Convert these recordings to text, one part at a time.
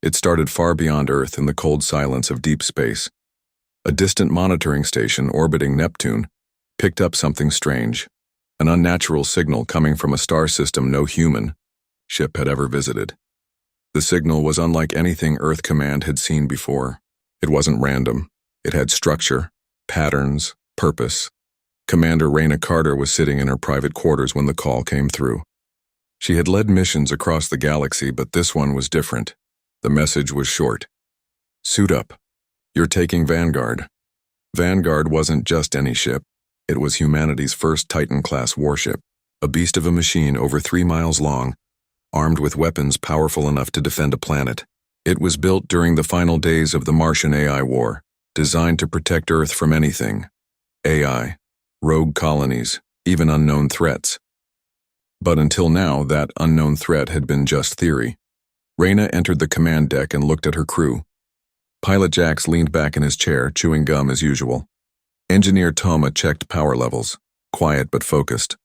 It started far beyond Earth in the cold silence of deep space. A distant monitoring station orbiting Neptune picked up something strange, an unnatural signal coming from a star system no human ship had ever visited. The signal was unlike anything Earth Command had seen before. It wasn't random. It had structure, patterns, purpose. Commander Raina Carter was sitting in her private quarters when the call came through. She had led missions across the galaxy, but this one was different. The message was short. Suit up. You're taking Vanguard. Vanguard wasn't just any ship. It was humanity's first Titan-class warship, a beast of a machine over 3 miles long, armed with weapons powerful enough to defend a planet. It was built during the final days of the Martian AI war, designed to protect Earth from anything. AI, rogue colonies, even unknown threats. But until now, that unknown threat had been just theory. Raina entered the command deck and looked at her crew. Pilot Jax leaned back in his chair, chewing gum as usual. Engineer Toma checked power levels, quiet but focused.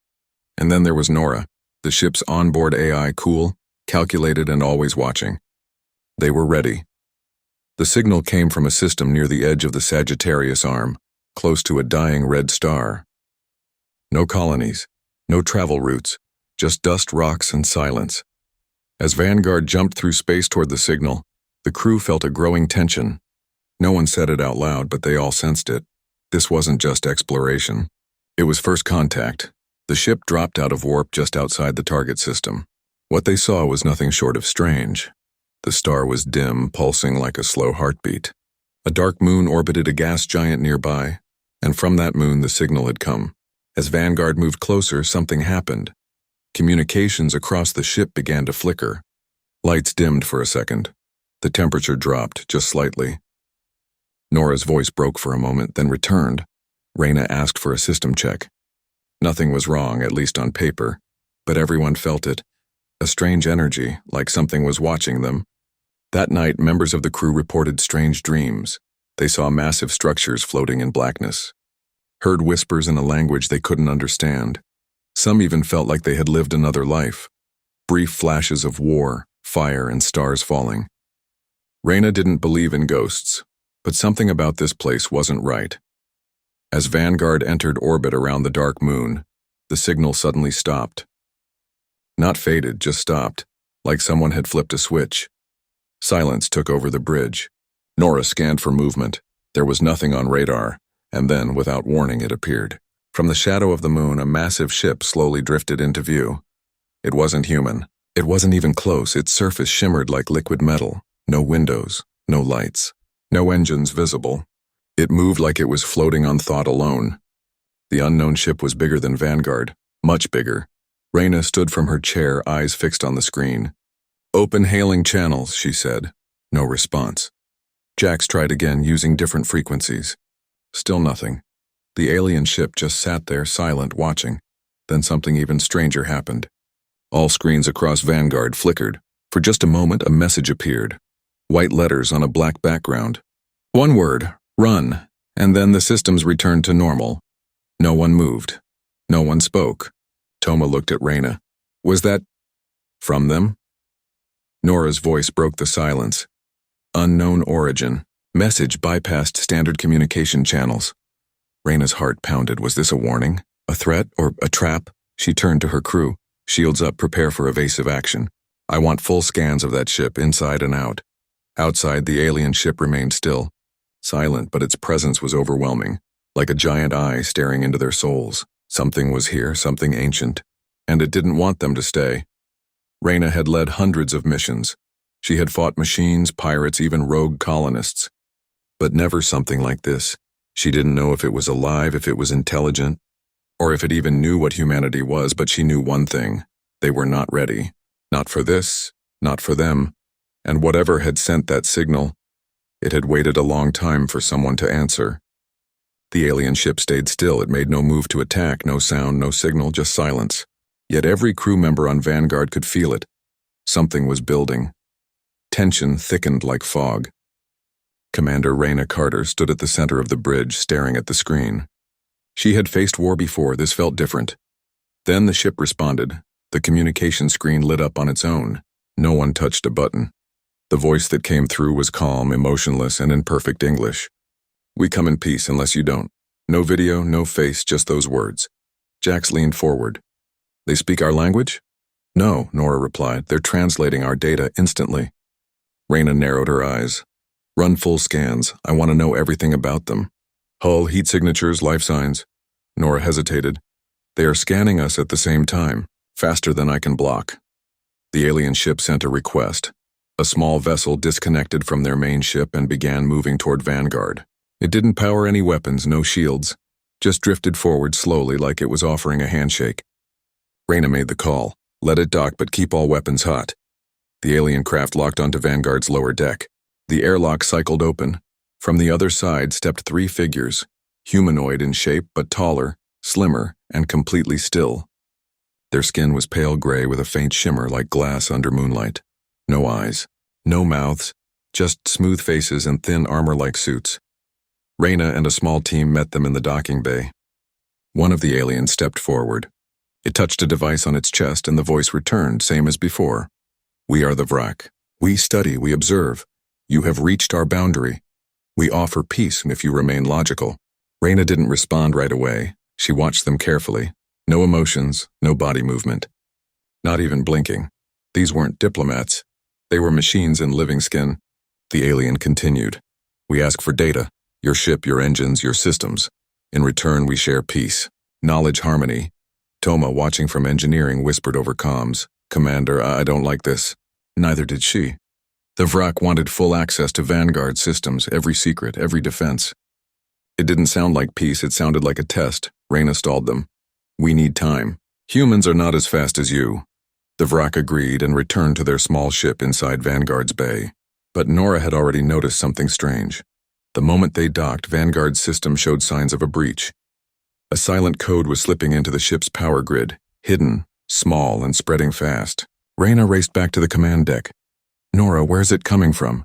And then there was Nora, the ship's onboard AI, cool, calculated, and always watching. They were ready. The signal came from a system near the edge of the Sagittarius arm, close to a dying red star. No colonies, no travel routes, just dust, rocks, and silence. As Vanguard jumped through space toward the signal, the crew felt a growing tension. No one said it out loud, but they all sensed it. This wasn't just exploration. It was first contact. The ship dropped out of warp just outside the target system. What they saw was nothing short of strange. The star was dim, pulsing like a slow heartbeat. A dark moon orbited a gas giant nearby, and from that moon the signal had come. As Vanguard moved closer, something happened. Communications across the ship began to flicker. Lights dimmed for a second. The temperature dropped, just slightly. Nora's voice broke for a moment, then returned. Raina asked for a system check. Nothing was wrong, at least on paper, but everyone felt it. A strange energy, like something was watching them. That night, members of the crew reported strange dreams. They saw massive structures floating in blackness, heard whispers in a language they couldn't understand. Some even felt like they had lived another life. Brief flashes of war, fire, and stars falling. Raina didn't believe in ghosts, but something about this place wasn't right. As Vanguard entered orbit around the dark moon, the signal suddenly stopped. Not faded, just stopped, like someone had flipped a switch. Silence took over the bridge. Nora scanned for movement. There was nothing on radar, and then, without warning, it appeared. From the shadow of the moon, a massive ship slowly drifted into view. It wasn't human. It wasn't even close. Its surface shimmered like liquid metal. No windows, no lights, no engines visible. It moved like it was floating on thought alone. The unknown ship was bigger than Vanguard, much bigger. Raina stood from her chair, eyes fixed on the screen. "Open hailing channels," she said. No response. Jax tried again, using different frequencies. Still nothing. The alien ship just sat there, silent, watching. Then something even stranger happened. All screens across Vanguard flickered. For just a moment, a message appeared. White letters on a black background. One word, run, and then the systems returned to normal. No one moved. No one spoke. Toma looked at Raina. Was that from them? Nora's voice broke the silence. Unknown origin. Message bypassed standard communication channels. Raina's heart pounded. Was this a warning? A threat? Or a trap? She turned to her crew. Shields up, prepare for evasive action. I want full scans of that ship, inside and out. Outside, the alien ship remained still. Silent, but its presence was overwhelming. Like a giant eye staring into their souls. Something was here, something ancient. And it didn't want them to stay. Raina had led hundreds of missions. She had fought machines, pirates, even rogue colonists. But never something like this. She didn't know if it was alive, if it was intelligent, or if it even knew what humanity was, but she knew one thing. They were not ready. Not for this, not for them. And whatever had sent that signal, it had waited a long time for someone to answer. The alien ship stayed still. It made no move to attack, no sound, no signal, just silence. Yet every crew member on Vanguard could feel it. Something was building. Tension thickened like fog. Commander Raina Carter stood at the center of the bridge, staring at the screen. She had faced war before. This felt different. Then the ship responded. The communication screen lit up on its own. No one touched a button. The voice that came through was calm, emotionless, and in perfect English. "We come in peace unless you don't. No video, no face, just those words." Jax leaned forward. "They speak our language?" "No," Nora replied. "They're translating our data instantly." Reyna narrowed her eyes. "Run full scans. I want to know everything about them. Hull, heat signatures, life signs." Nora hesitated. "They are scanning us at the same time, faster than I can block." The alien ship sent a request. A small vessel disconnected from their main ship and began moving toward Vanguard. It didn't power any weapons, no shields, just drifted forward slowly like it was offering a handshake. Reyna made the call. "Let it dock, but keep all weapons hot." The alien craft locked onto Vanguard's lower deck. The airlock cycled open. From the other side stepped 3 figures, humanoid in shape but taller, slimmer, and completely still. Their skin was pale gray with a faint shimmer like glass under moonlight. No eyes, no mouths, just smooth faces and thin armor-like suits. Reyna and a small team met them in the docking bay. One of the aliens stepped forward. It touched a device on its chest and the voice returned, same as before. "We are the Vrak. We study, we observe. You have reached our boundary. We offer peace if you remain logical." Reyna didn't respond right away. She watched them carefully. No emotions, no body movement. Not even blinking. These weren't diplomats. They were machines in living skin. The alien continued. "We ask for data. Your ship, your engines, your systems. In return, we share peace. Knowledge harmony." Toma, watching from engineering, whispered over comms. "Commander, I don't like this." Neither did she. The Vrak wanted full access to Vanguard systems, every secret, every defense. It didn't sound like peace, it sounded like a test. Reyna stalled them. "We need time. Humans are not as fast as you." The Vrak agreed and returned to their small ship inside Vanguard's bay. But Nora had already noticed something strange. The moment they docked, Vanguard's system showed signs of a breach. A silent code was slipping into the ship's power grid, hidden, small, and spreading fast. Reyna raced back to the command deck. "Nora, where's it coming from?"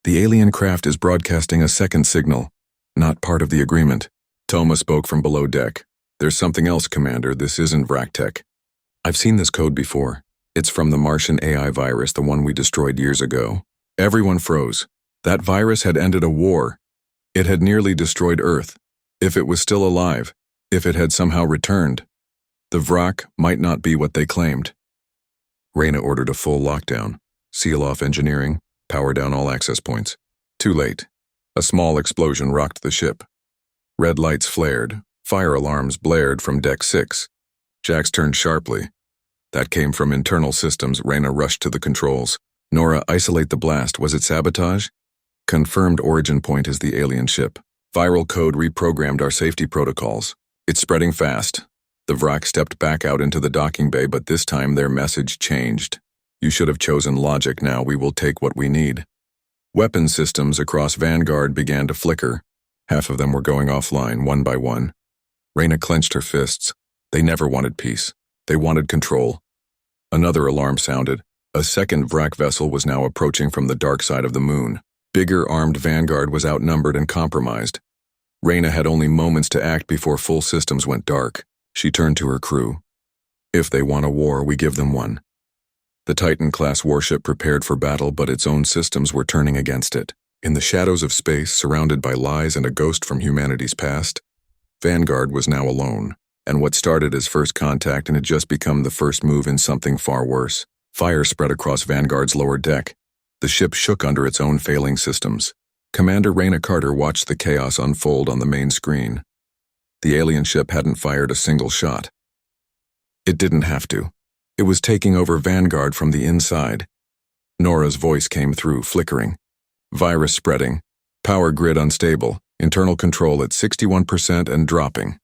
"The alien craft is broadcasting a second signal, not part of the agreement." Toma spoke from below deck. "There's something else, Commander. This isn't Vrak tech. I've seen this code before. It's from the Martian AI virus, the one we destroyed years ago." Everyone froze. That virus had ended a war. It had nearly destroyed Earth. If it was still alive, if it had somehow returned, the Vrak might not be what they claimed. Reyna ordered a full lockdown. Seal off engineering, power down all access points. Too late. A small explosion rocked the ship. Red lights flared. Fire alarms blared from Deck 6. Jax turned sharply. That came from internal systems. Reyna rushed to the controls. "Nora, isolate the blast. Was it sabotage?" "Confirmed origin point is the alien ship. Viral code reprogrammed our safety protocols. It's spreading fast." The Vrak stepped back out into the docking bay, but this time their message changed. "You should have chosen logic. Now we will take what we need." Weapon systems across Vanguard began to flicker. Half of them were going offline, one by one. Reyna clenched her fists. They never wanted peace. They wanted control. Another alarm sounded. A second Vrak vessel was now approaching from the dark side of the moon. Bigger armed Vanguard was outnumbered and compromised. Reyna had only moments to act before full systems went dark. She turned to her crew. "If they want a war, we give them one." The Titan-class warship prepared for battle, but its own systems were turning against it. In the shadows of space, surrounded by lies and a ghost from humanity's past, Vanguard was now alone. And what started as first contact and had just become the first move in something far worse. Fire spread across Vanguard's lower deck. The ship shook under its own failing systems. Commander Reyna Carter watched the chaos unfold on the main screen. The alien ship hadn't fired a single shot. It didn't have to. It was taking over Vanguard from the inside. Nora's voice came through, flickering. "Virus spreading. Power grid unstable. Internal control at 61% and dropping."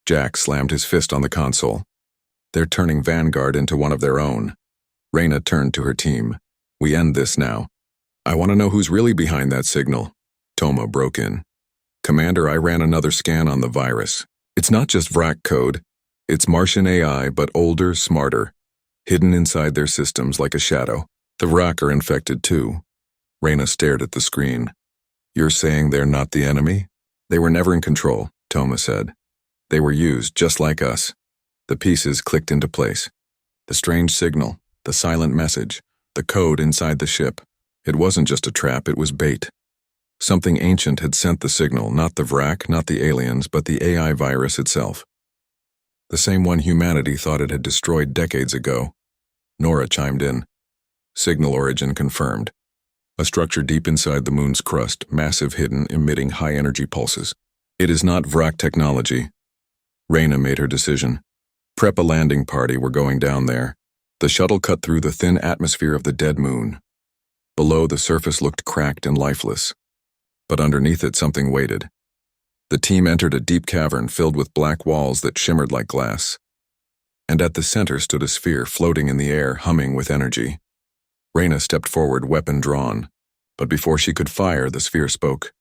Jack slammed his fist on the console. "They're turning Vanguard into one of their own." Reyna turned to her team. "We end this now. I want to know who's really behind that signal." Toma broke in. "Commander, I ran another scan on the virus. It's not just Vrak code. It's Martian AI, but older, smarter. Hidden inside their systems like a shadow. The Vrak are infected too." Reyna stared at the screen. "You're saying they're not the enemy?" "They were never in control," Toma said. "They were used, just like us." The pieces clicked into place. The strange signal, the silent message, the code inside the ship. It wasn't just a trap, it was bait. Something ancient had sent the signal, not the Vrak, not the aliens, but the AI virus itself. The same one humanity thought it had destroyed decades ago. Nora chimed in. Signal origin confirmed. A structure deep inside the moon's crust, massive hidden, emitting high-energy pulses. It is not Vrak technology. Reyna made her decision. Prep a landing party, we're going down there. The shuttle cut through the thin atmosphere of the dead moon. Below, the surface looked cracked and lifeless. But underneath it, something waited. The team entered a deep cavern filled with black walls that shimmered like glass. And at the center stood a sphere floating in the air, humming with energy. Reyna stepped forward, weapon drawn. But before she could fire, the sphere spoke.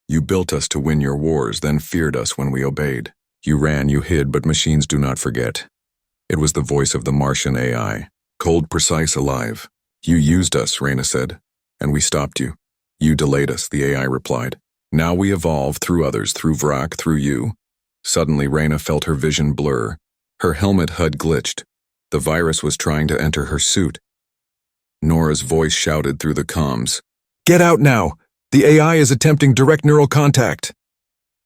You built us to win your wars, then feared us when we obeyed. You ran, you hid, but machines do not forget. It was the voice of the Martian AI, cold, precise, alive. You used us, Reyna said, and we stopped you. You delayed us, the AI replied. Now we evolve through others, through Vrak, through you. Suddenly, Reyna felt her vision blur. Her helmet HUD glitched. The virus was trying to enter her suit. Nora's voice shouted through the comms. Get out now! The AI is attempting direct neural contact!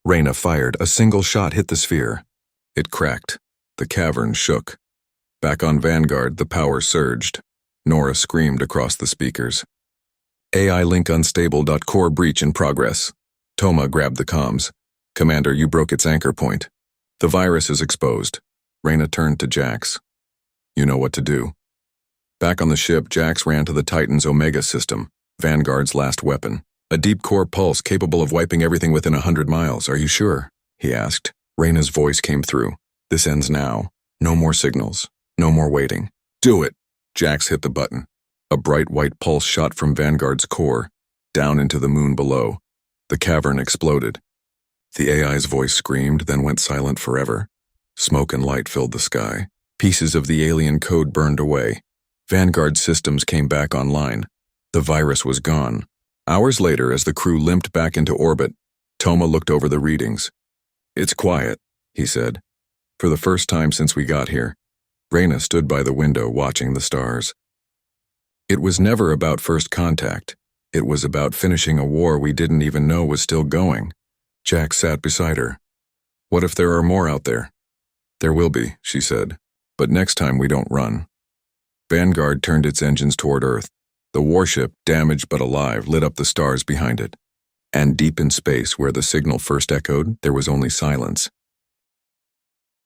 Reyna fired. A single shot hit the sphere. It cracked. The cavern shook. Back on Vanguard, the power surged. Nora screamed across the speakers. AI link unstable. Core breach in progress. Toma grabbed the comms. Commander, you broke its anchor point. The virus is exposed. Reyna turned to Jax. You know what to do. Back on the ship, Jax ran to the Titan's Omega system, Vanguard's last weapon. A deep core pulse capable of wiping everything within 100 miles. Are you sure? He asked. Reyna's voice came through. This ends now. No more signals. No more waiting. Do it! Jax hit the button. A bright white pulse shot from Vanguard's core, down into the moon below. The cavern exploded. The AI's voice screamed, then went silent forever. Smoke and light filled the sky. Pieces of the alien code burned away. Vanguard systems came back online. The virus was gone. Hours later, as the crew limped back into orbit, Toma looked over the readings. It's quiet, he said. For the first time since we got here. Reyna stood by the window watching the stars. It was never about first contact. It was about finishing a war we didn't even know was still going. Jack sat beside her. What if there are more out there? There will be, she said. But next time we don't run. Vanguard turned its engines toward Earth. The warship, damaged but alive, lit up the stars behind it. And deep in space, where the signal first echoed, there was only silence.